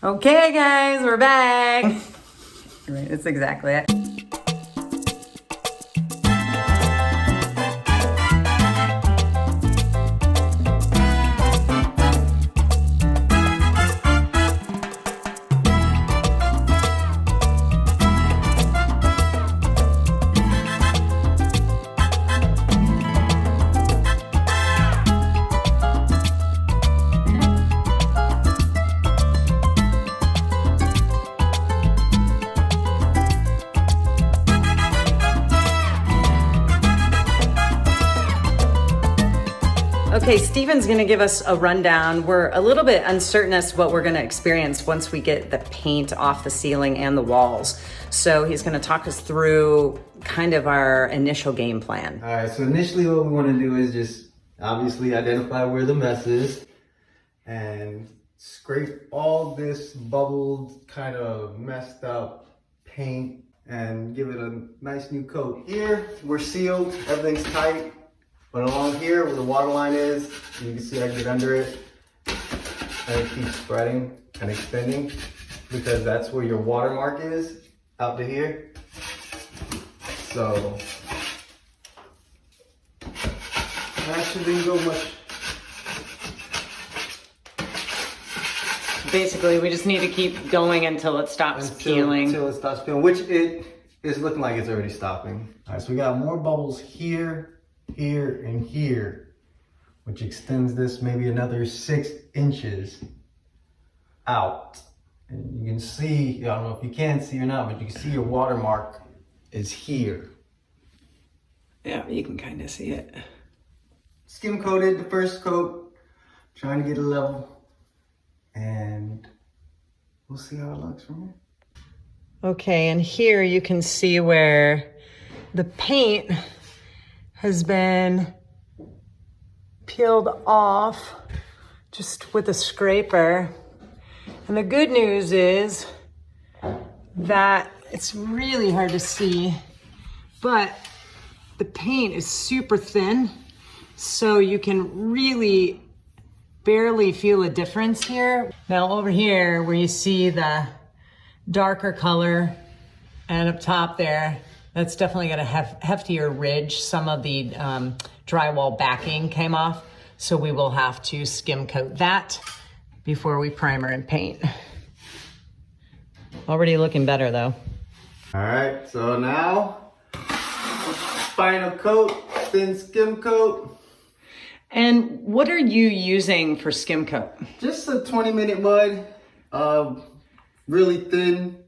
Okay guys, we're back. Right, that's exactly it. Okay, Steven's gonna give us a rundown. We're a little bit uncertain as to what we're gonna experience once we get the paint off the ceiling and the walls. So he's gonna talk us through kind of our initial game plan. All right, so initially what we wanna do is just obviously identify where the mess is and scrape all this bubbled, kind of messed up paint and give it a nice new coat. Here, we're sealed, everything's tight. But along here where the water line is, you can see I get under it and it keeps spreading and extending because that's where your watermark is, out to here. So, actually didn't go much. Basically, we just need to keep going until it stops peeling. Until it stops peeling, which it is looking like it's already stopping. All right, so we got more bubbles here, here, and here, which extends this maybe another 6 inches out. And you can see, I don't know if you can see or not, but you can see your watermark is here. Yeah, you can kind of see it. Skim coated the first coat, trying to get a level, and we'll see how it looks from here. Okay, and here you can see where the paint has been peeled off just with a scraper. And the good news is that it's really hard to see, but the paint is super thin, so you can really barely feel a difference here. Now over here where you see the darker color and up top there, that's definitely got a heftier ridge. Some of the drywall backing came off, so we will have to skim coat that before we primer and paint. Already looking better though. All right, so now final coat, thin skim coat. And what are you using for skim coat? Just a 20-minute mud, really thin.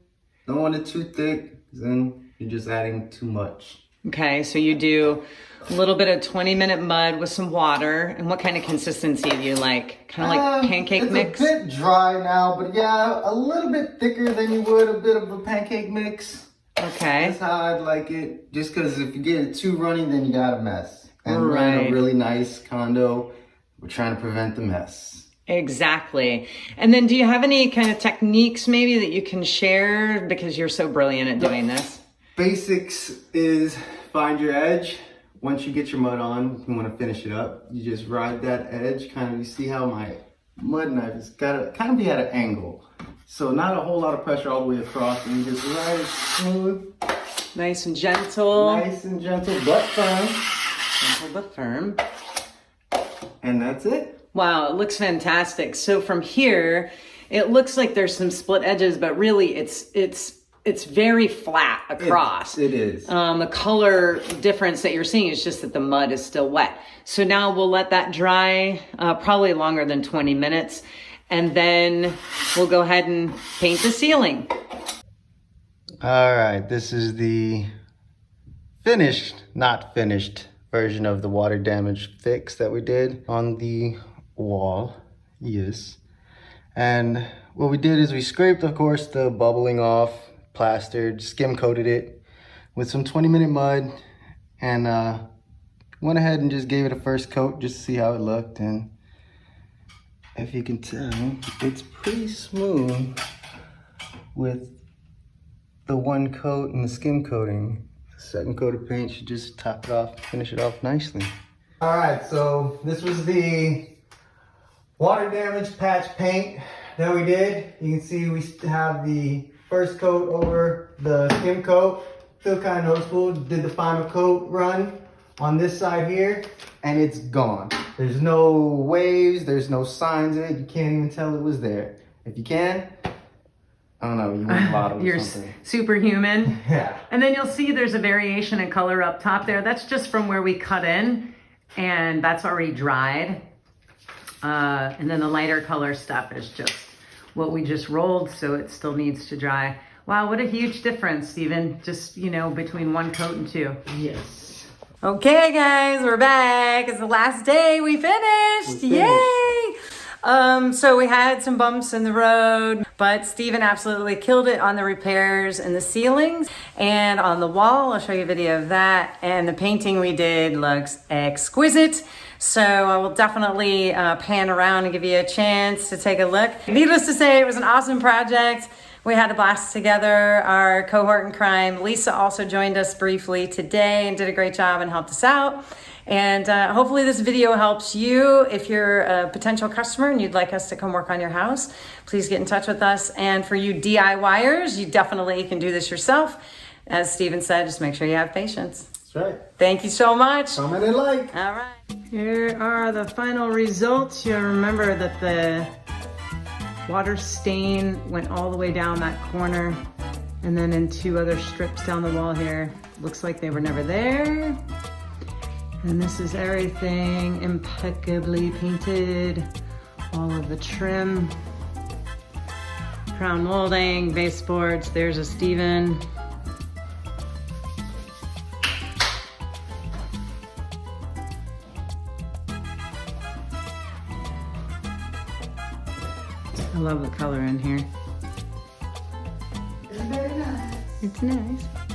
Don't want it too thick, then you're just adding too much. Okay, so you do a little bit of 20-minute mud with some water. And what kind of consistency do you like? Kind of like pancake mix? It's a bit dry now, but yeah, a little bit thicker than you would a bit of a pancake mix. Okay. That's how I'd like it. Just because if you get it too runny, then you got a mess. And we're Right. in a really nice condo. We're trying to prevent the mess. Exactly. And then do you have any kind of techniques maybe that you can share because you're so brilliant at doing this? Basics is find your edge. Once you get your mud on, you want to finish it up. You just ride that edge. Kind of, you see how my mud knife has got to kind of be at an angle. So not a whole lot of pressure all the way across, and you just ride it smooth. Nice and gentle. Nice and gentle, but firm. Gentle but firm. And that's it. Wow, it looks fantastic. So from here, it looks like there's some split edges, but really it's very flat across. It is. The color difference that you're seeing is just that the mud is still wet. So now we'll let that dry, probably longer than 20 minutes. And then we'll go ahead and paint the ceiling. All right, this is the finished, not finished version of the water damage fix that we did on the wall. Yes. And what we did is we scraped, of course, the bubbling off, plastered, skim coated it with some 20-minute mud, and went ahead and just gave it a first coat just to see how it looked. And if you can tell, it's pretty smooth with the one coat and the skim coating. The second coat of paint should just top it off, finish it off nicely. All right, so this was the water damage patch paint that we did. You can see we have the first coat over the skim coat. Still kind of noticeable. Did the final coat run on this side here, and it's gone. There's no waves, there's no signs of it. You can't even tell it was there. If you can, I don't know, you want a lot of You're something. superhuman. Yeah. And then you'll see there's a variation in color up top there. That's just from where we cut in, and that's already dried. And then the lighter color stuff is just what we just rolled, so it still needs to dry. Wow, what a huge difference, Steven, just, you know, between one coat and two. Yes. Okay, guys, we're back. It's the last day. We finished. Yay! So we had some bumps in the road, but Steven absolutely killed it on the repairs and the ceilings and on the wall. I'll show you a video of that. And the painting we did looks exquisite. So I will definitely pan around and give you a chance to take a look. Needless to say, it was an awesome project. We had a blast together. Our cohort in crime, Lisa, also joined us briefly today and did a great job and helped us out. And hopefully this video helps you. If you're a potential customer and you'd like us to come work on your house, please get in touch with us. And for you DIYers, you definitely can do this yourself. As Steven said, just make sure you have patience. That's right. Thank you so much. Comment and like. All right. Here are the final results. You'll remember that the water stain went all the way down that corner and then in two other strips down the wall here. Looks like they were never there. And this is everything impeccably painted. All of the trim, crown molding, baseboards. There's a Steven. I love the color in here. It's very nice. It's nice.